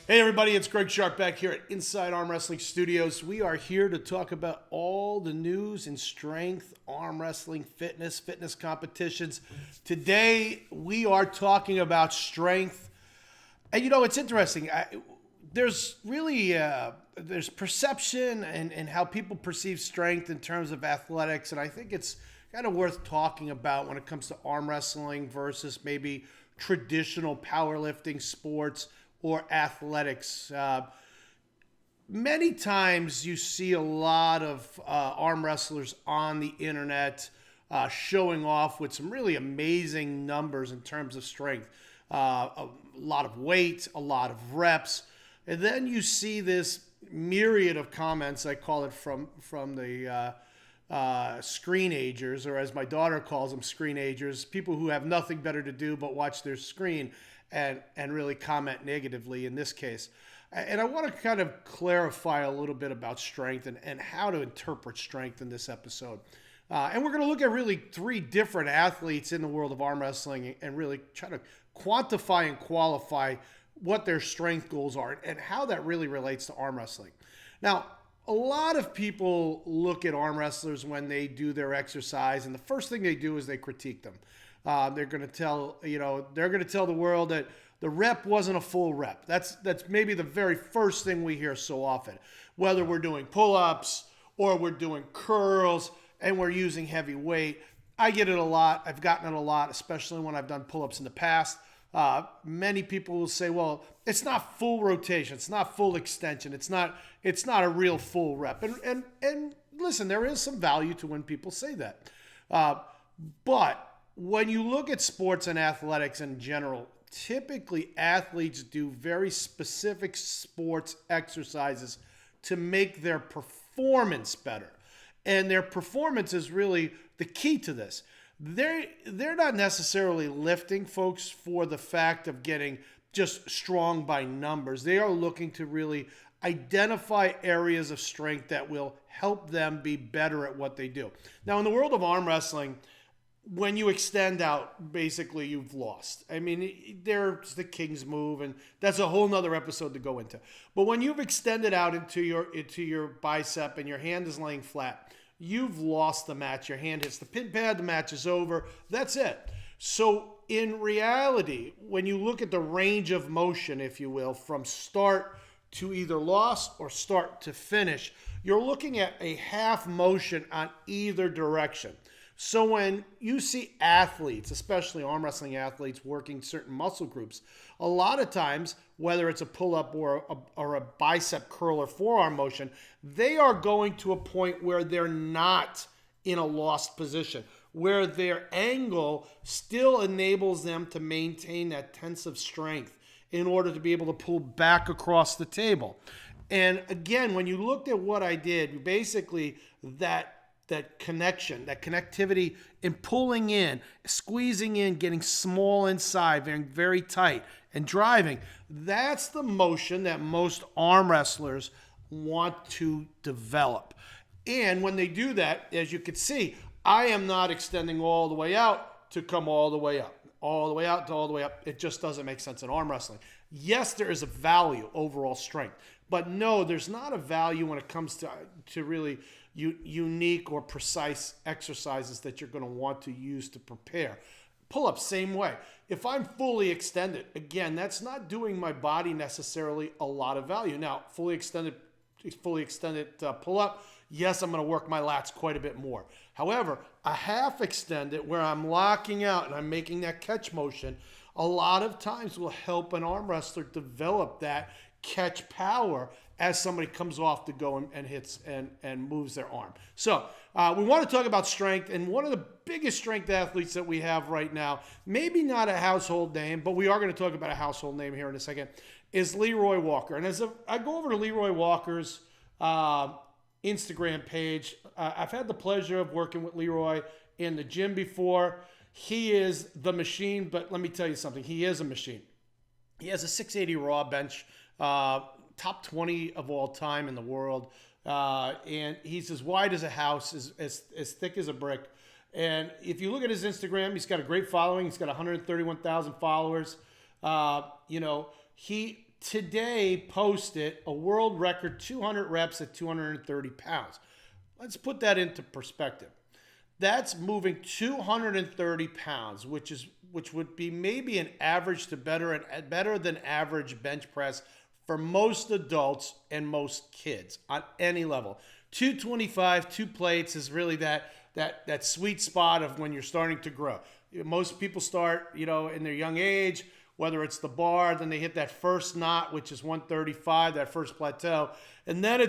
Hey everybody, it's Greg Sharp back here at Inside Armwrestling Studios. We are here to talk about all the news in strength, arm wrestling, fitness competitions. Today we are talking about strength. And you know, it's interesting. There's really there's perception and how people perceive strength in terms of athletics, and I think it's kind of worth talking about when it comes to arm wrestling versus maybe traditional powerlifting sports or athletics. Many times you see a lot of arm wrestlers on the internet showing off with some really amazing numbers in terms of strength. A lot of weight, a lot of reps. And then you see this myriad of comments, I call it from the screenagers, or as my daughter calls them, screenagers, people who have nothing better to do but watch their screen and really comment negatively in this case. And I want to kind of clarify a little bit about strength and how to interpret strength in this episode. And we're going to look at really three different athletes in the world of arm wrestling and really try to quantify and qualify what their strength goals are and how that really relates to arm wrestling. Now, a lot of people look at arm wrestlers when they do their exercise, and the first thing they do is they critique them. They're going to tell the world that the rep wasn't a full rep. That's maybe the very first thing we hear so often. Whether we're doing pull-ups or we're doing curls and we're using heavy weight, I get it a lot. I've gotten it a lot, especially when I've done pull-ups in the past. Many people will say, well, it's not full rotation. It's not full extension. It's not a real full rep. And listen, there is some value to when people say that. But when you look at sports and athletics in general, typically athletes do very specific sports exercises to make their performance better. And their performance is really the key to this. They're not necessarily lifting, folks, for the fact of getting just strong by numbers. They are looking to really identify areas of strength that will help them be better at what they do. Now, in the world of arm wrestling, when you extend out, basically you've lost. I mean, there's the King's move, and that's a whole nother episode to go into. But when you've extended out into your bicep and your hand is laying flat, you've lost the match. Your hand hits the pin pad, the match is over. That's it. So in reality, when you look at the range of motion, if you will, from start to either loss or start to finish, you're looking at a half motion on either direction. So when you see athletes, especially arm wrestling athletes, working certain muscle groups, a lot of times, whether it's a pull-up or a bicep curl or forearm motion, they are going to a point where they're not in a lost position, where their angle still enables them to maintain that tensive strength in order to be able to pull back across the table. And again, when you looked at what I did, basically that connection, that connectivity in pulling in, squeezing in, getting small inside, very tight, and driving, that's the motion that most arm wrestlers want to develop. And when they do that, as you can see, I am not extending all the way out to come all the way up. All the way out to all the way up. It just doesn't make sense in arm wrestling. Yes, there is a value, overall strength. But no, there's not a value when it comes to really unique or precise exercises that you're going to want to use to prepare. Pull-ups, same way. If I'm fully extended, again, that's not doing my body necessarily a lot of value. Now, fully extended pull-up, yes, I'm going to work my lats quite a bit more. However, a half extended where I'm locking out and I'm making that catch motion, a lot of times will help an arm wrestler develop that catch power as somebody comes off to go and hits and moves their arm. So we want to talk about strength, and one of the biggest strength athletes that we have right now, maybe not a household name, but we are going to talk about a household name here in a second, is Leroy Walker. And as I go over to Leroy Walker's Instagram page, I've had the pleasure of working with Leroy in the gym before. He is the machine, but let me tell you something. He is a machine. He has a 680 raw bench, top 20 of all time in the world. And he's as wide as a house, as thick as a brick. And if you look at his Instagram, he's got a great following. He's got 131,000 followers. He today posted a world record 200 reps at 230 pounds. Let's put that into perspective. That's moving 230 pounds, which would be maybe an average to better than average bench press for most adults and most kids on any level. 225, 2 plates is really that sweet spot of when you're starting to grow. Most people start, in their young age, whether it's the bar, then they hit that first knot, which is 135, that first plateau, and then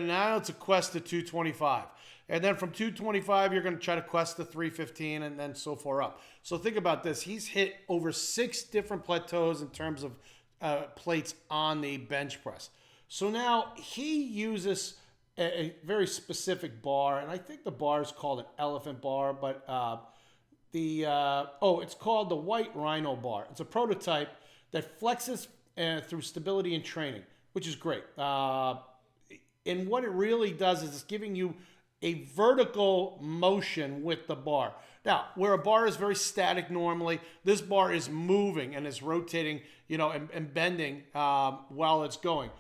now it's a quest to 225. And then from 225, you're going to try to quest to 315 and then so far up. So think about this. He's hit over 6 different plateaus in terms of plates on the bench press. So now he uses a very specific bar, and I think the bar is called an elephant bar, but it's called the White Rhino bar. It's a prototype that flexes through stability and training, which is great. And what it really does is it's giving you a vertical motion with the bar. Now, where a bar is very static normally, this bar is moving and is rotating, and bending while it's going.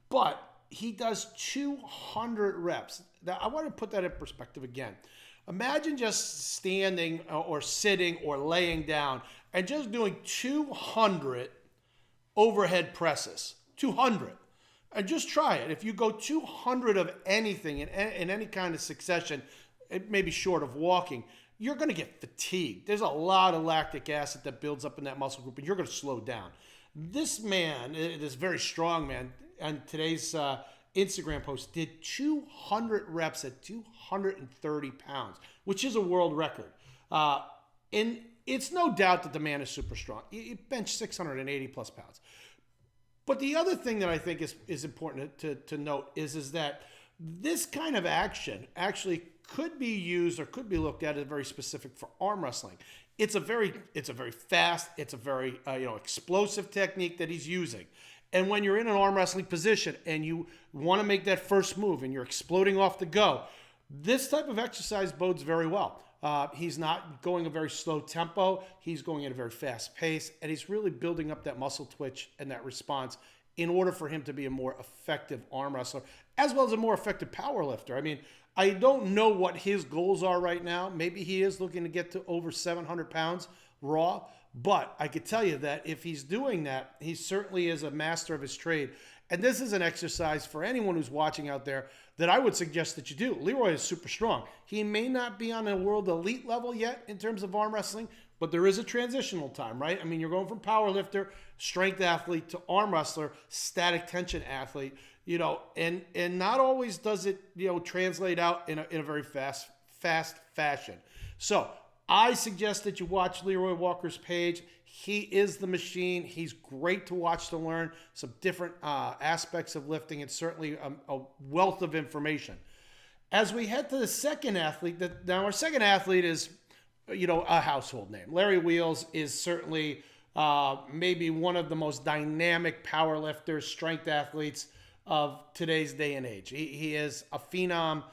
But he does 200 reps. Now, I want to put that in perspective again. Imagine just standing or sitting or laying down and just doing 200 overhead presses. 200. And just try it. If you go 200 of anything in any kind of succession, it may be short of walking, you're going to get fatigued. There's a lot of lactic acid that builds up in that muscle group, and you're going to slow down. This man, this very strong man, on today's Instagram post, did 200 reps at 230 pounds, which is a world record. And it's no doubt that the man is super strong. He benched 680 plus pounds. But the other thing that I think is important to note is that this kind of action actually could be used or could be looked at as very specific for arm wrestling. It's a very fast, it's a very explosive technique that he's using. And when you're in an arm wrestling position and you want to make that first move and you're exploding off the go, this type of exercise bodes very well. He's not going a very slow tempo. He's going at a very fast pace, and he's really building up that muscle twitch and that response in order for him to be a more effective arm wrestler, as well as a more effective power lifter. I mean, I don't know what his goals are right now. Maybe he is looking to get to over 700 pounds raw, but I could tell you that if he's doing that, he certainly is a master of his trade. And this is an exercise for anyone who's watching out there that I would suggest that you do. Leroy is super strong. He may not be on a world elite level yet in terms of arm wrestling, but there is a transitional time, right? I mean, you're going from power lifter, strength athlete, to arm wrestler, static tension athlete, and not always does it, translate out in a very fast fashion. So I suggest that you watch Leroy Walker's page. He is the machine. He's great to watch to learn some different aspects of lifting. It's certainly a wealth of information. As we head to the second athlete, now our second athlete is, a household name. Larry Wheels is certainly maybe one of the most dynamic power lifters, strength athletes of today's day and age. He is a phenom.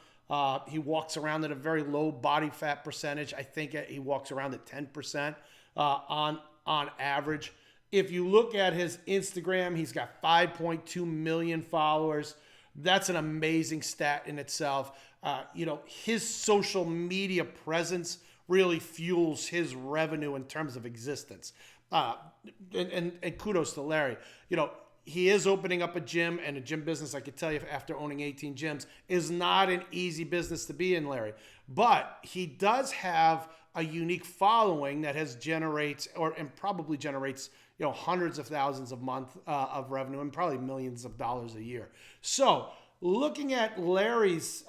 He walks around at a very low body fat percentage. I think he walks around at 10% on average. If you look at his Instagram, he's got 5.2 million followers. That's an amazing stat in itself. His social media presence really fuels his revenue in terms of existence. And kudos to Larry. He is opening up a gym, and a gym business, I could tell you, after owning 18 gyms, is not an easy business to be in, Larry. But he does have a unique following that probably generates hundreds of thousands a month of revenue, and probably millions of dollars a year. So looking at Larry's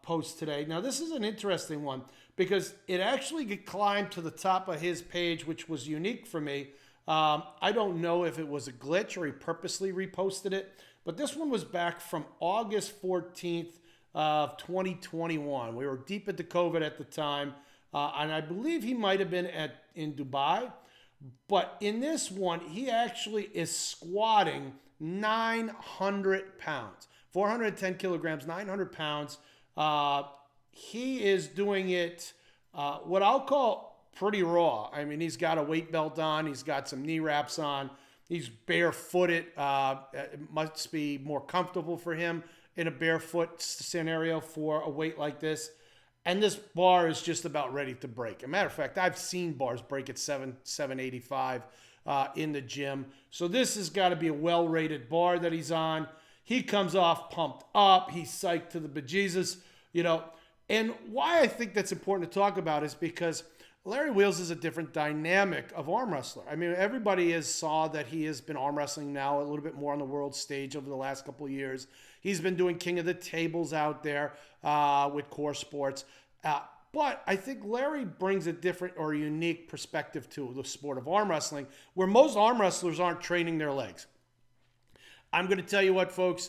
post today, now this is an interesting one because it actually climbed to the top of his page, which was unique for me. I don't know if it was a glitch or he purposely reposted it, but this one was back from August 14th of 2021. We were deep into COVID at the time, and I believe he might have been in Dubai. But in this one, he actually is squatting 900 pounds, 410 kilograms, 900 pounds. He is doing it what I'll call pretty raw. I mean, he's got a weight belt on. He's got some knee wraps on. He's barefooted. It must be more comfortable for him in a barefoot scenario for a weight like this. And this bar is just about ready to break. As a matter of fact, I've seen bars break at 785 in the gym. So this has got to be a well-rated bar that he's on. He comes off pumped up. He's psyched to the bejesus, And why I think that's important to talk about is because Larry Wheels is a different dynamic of arm wrestler. I mean, everybody has saw that he has been arm wrestling now a little bit more on the world stage over the last couple of years. He's been doing King of the Tables out there with Core Sports. But I think Larry brings a different or unique perspective to the sport of arm wrestling, where most arm wrestlers aren't training their legs. I'm going to tell you what, folks,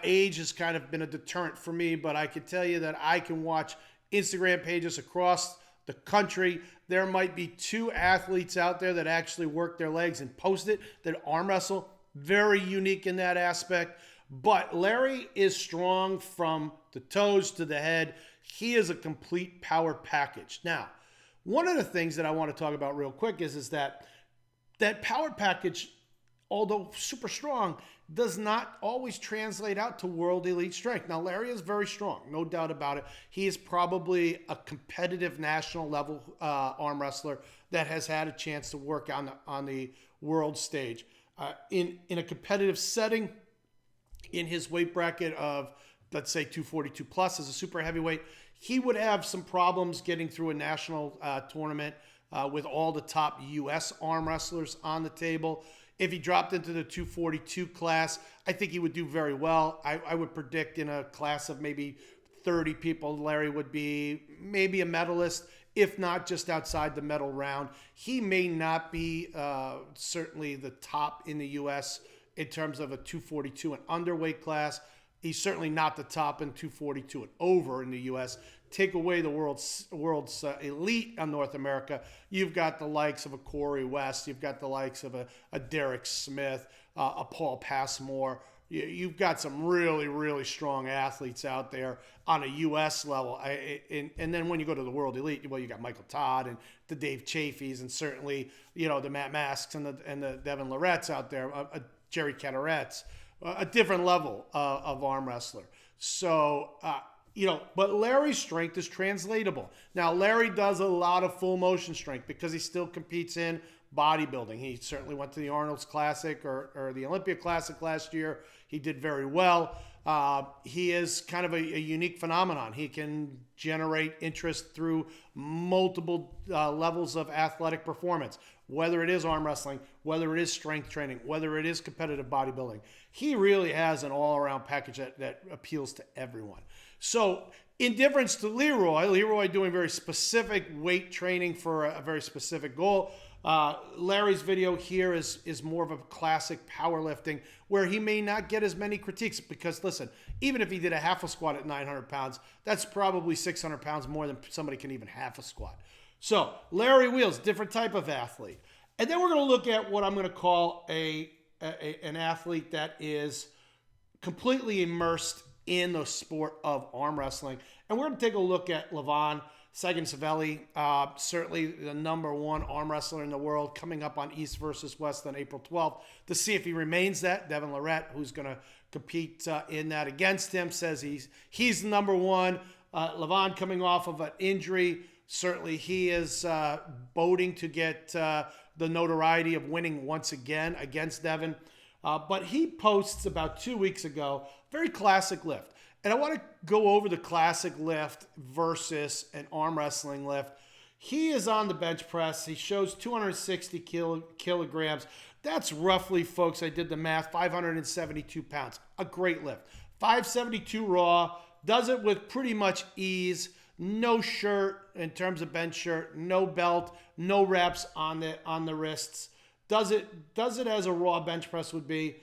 age has kind of been a deterrent for me, but I can tell you that I can watch Instagram pages across the country. There might be 2 athletes out there that actually work their legs and post it, that arm wrestle. Very unique in that aspect. But Larry is strong from the toes to the head. He is a complete power package. Now, one of the things that I want to talk about real quick is that power package, although super strong, does not always translate out to world elite strength. Now, Larry is very strong, no doubt about it. He is probably a competitive national level arm wrestler that has had a chance to work on the world stage. In a competitive setting, in his weight bracket of, let's say, 242 plus as a super heavyweight, he would have some problems getting through a national tournament with all the top U.S. arm wrestlers on the table. If he dropped into the 242 class, I think he would do very well. I would predict in a class of maybe 30 people, Larry would be maybe a medalist, if not just outside the medal round. He may not be certainly the top in the U.S. in terms of a 242 and underweight class. He's certainly not the top in 242 and over in the U.S. Take away the world's elite on North America, you've got the likes of a Corey West, you've got the likes of a Derek Smith, a Paul Passmore. You've got some really, really strong athletes out there on a U.S. level. And then when you go to the world elite, well, you got Michael Todd and the Dave Chafees and certainly, the Matt Masks and the Devin Loretts out there, Jerry Cataretts, a different level of arm wrestler. So, but Larry's strength is translatable. Now, Larry does a lot of full motion strength because he still competes in bodybuilding. He certainly went to the Arnold's Classic or the Olympia Classic last year. He did very well. He is kind of a unique phenomenon. He can generate interest through multiple levels of athletic performance, whether it is arm wrestling, whether it is strength training, whether it is competitive bodybuilding. He really has an all-around package that appeals to everyone. So in difference to Leroy doing very specific weight training for a very specific goal. Larry's video here is more of a classic powerlifting where he may not get as many critiques because, listen, even if he did a half a squat at 900 pounds, that's probably 600 pounds more than somebody can even half a squat. So Larry Wheels, different type of athlete. And then we're going to look at what I'm going to call an athlete that is completely immersed in the sport of arm wrestling. And we're going to take a look at Leavon Selli, certainly the #1 arm wrestler in the world, coming up on East versus West on April 12th to see if he remains that. Devin Lorette, who's going to compete in that against him, says he's the #1. Leavon coming off of an injury. Certainly he is boding to get the notoriety of winning once again against Devin. But he posts about 2 weeks ago, very classic lift. And I want to go over the classic lift versus an arm wrestling lift. He is on the bench press. He shows 260 kilograms. That's roughly, folks, I did the math, 572 pounds. A great lift. 572 raw. Does it with pretty much ease. No shirt in terms of bench shirt. No belt. No reps on the wrists. Does it as a raw bench press would be.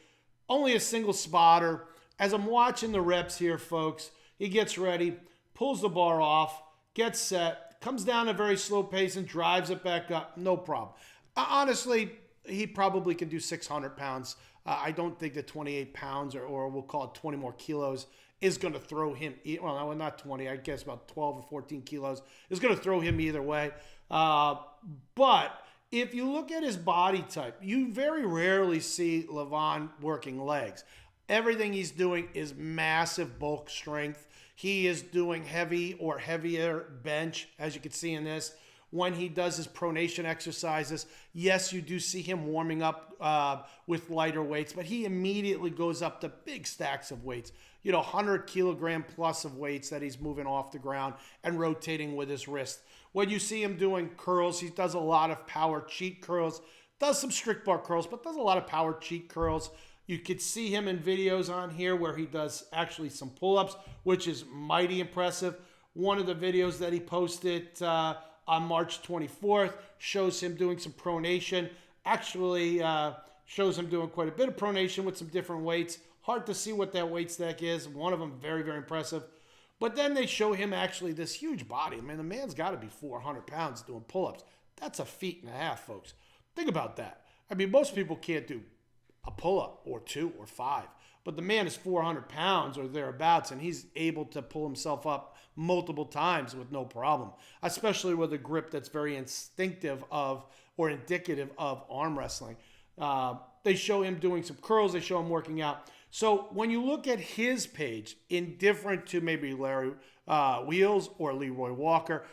Only a single spotter. As I'm watching the reps here, folks, he gets ready, pulls the bar off, gets set, comes down at a very slow pace and drives it back up. No problem. Honestly, he probably can do 600 pounds. I don't think that 28 pounds or we'll call it 20 more kilos is going to throw him. Well, not 20. I guess about 12 or 14 kilos is going to throw him either way. But if you look at his body type, you very rarely see Leavon working legs. Everything he's doing is massive bulk strength. He is doing heavy or heavier bench, as you can see in this. When he does his pronation exercises, yes, you do see him warming up with lighter weights, but he immediately goes up to big stacks of weights. 100 kilogram plus of weights that he's moving off the ground and rotating with his wrist. When you see him doing curls, he does a lot of power cheat curls, does some strict bar curls, but does a lot of power cheat curls. You could see him in videos on here where he does actually some pull-ups, which is mighty impressive. One of the videos that he posted on March 24th shows him doing some pronation. Actually shows him doing quite a bit of pronation with some different weights. Hard to see what that weight stack is. One of them very, very impressive. But then they show him actually this huge body. I mean, the man's got to be 400 pounds doing pull-ups. That's a feet and a half, folks. Think about that. I mean, most people can't do a pull-up or 2 or 5. But the man is 400 pounds or thereabouts, and he's able to pull himself up multiple times with no problem, especially with a grip that's very instinctive of or indicative of arm wrestling. They show him doing some curls. They show him working out. So when you look at his page, indifferent to maybe Larry Wheels or Leroy Walker,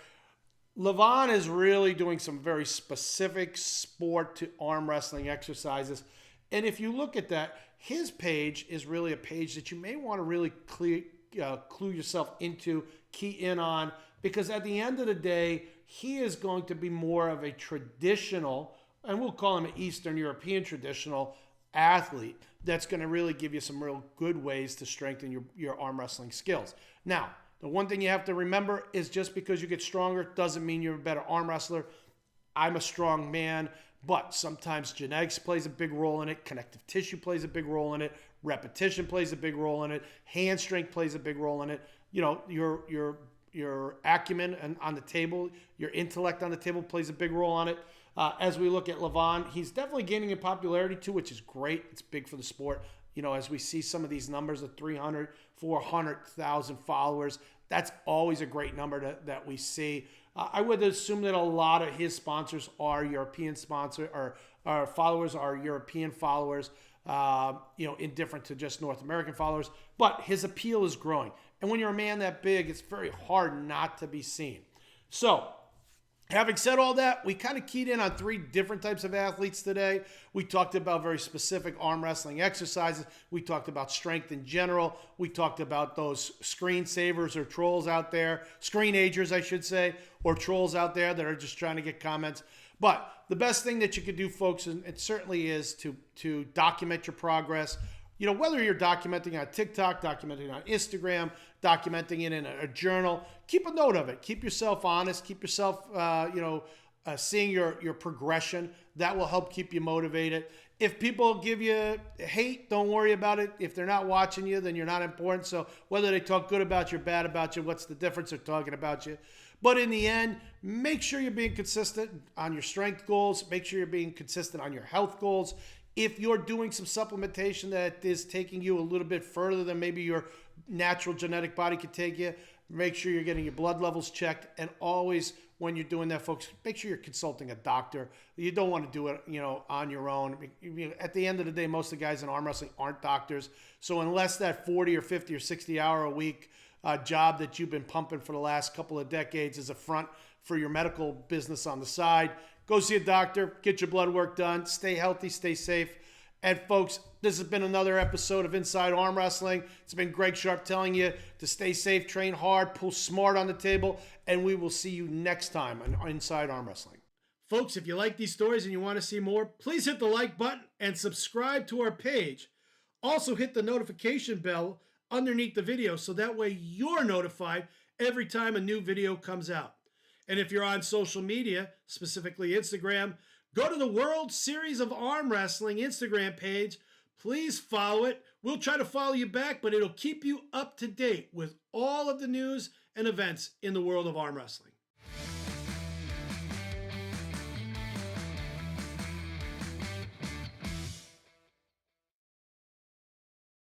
Leavon is really doing some very specific sport to arm wrestling exercises. And if you look at that, his page is really a page that you may want to really clue yourself into, key in on, because at the end of the day, he is going to be more of a traditional, and we'll call him an Eastern European traditional athlete that's going to really give you some real good ways to strengthen your arm wrestling skills. Now, the one thing you have to remember is just because you get stronger doesn't mean you're a better arm wrestler. I'm a strong man, but sometimes genetics plays a big role in it. Connective tissue plays a big role in it. Repetition plays a big role in it. Hand strength plays a big role in it. Your acumen on the table, your intellect on the table plays a big role on it. As we look at Leavon, he's definitely gaining in popularity too, which is great. It's big for the sport. As we see some of these numbers of 300, 400,000 followers, that's always a great number that we see. I would assume that a lot of his sponsors are European sponsors, or our followers are European followers, indifferent to just North American followers. But his appeal is growing. And when you're a man that big, it's very hard not to be seen. So, having said all that, we kind of keyed in on 3 different types of athletes today. We talked about very specific arm wrestling exercises. We talked about strength in general. We talked about those screensavers or trolls out there, screenagers, I should say, or trolls out there that are just trying to get comments. But the best thing that you could do, folks, and it certainly is to document your progress. Whether you're documenting on TikTok, documenting on Instagram, documenting it in a journal, keep a note of it. Keep yourself honest. Keep yourself, seeing your progression. That will help keep you motivated. If people give you hate, don't worry about it. If they're not watching you, then you're not important. So whether they talk good about you or bad about you, what's the difference? They're talking about you. But in the end, make sure you're being consistent on your strength goals. Make sure you're being consistent on your health goals. If you're doing some supplementation that is taking you a little bit further than maybe your natural genetic body could take you, make sure you're getting your blood levels checked. And always, when you're doing that, folks, make sure you're consulting a doctor. You don't want to do it, on your own. At the end of the day, most of the guys in arm wrestling aren't doctors. So unless that 40 or 50 or 60 hour a week job that you've been pumping for the last couple of decades is a front for your medical business on the side, go see a doctor, get your blood work done, stay healthy, stay safe. And folks, this has been another episode of Inside Arm Wrestling. It's been Greg Sharp telling you to stay safe, train hard, pull smart on the table, and we will see you next time on Inside Arm Wrestling. Folks, if you like these stories and you want to see more, please hit the like button and subscribe to our page. Also hit the notification bell underneath the video so that way you're notified every time a new video comes out. And if you're on social media, specifically Instagram, go to the World Series of Arm Wrestling Instagram page. Please follow it. We'll try to follow you back, but it'll keep you up to date with all of the news and events in the world of arm wrestling.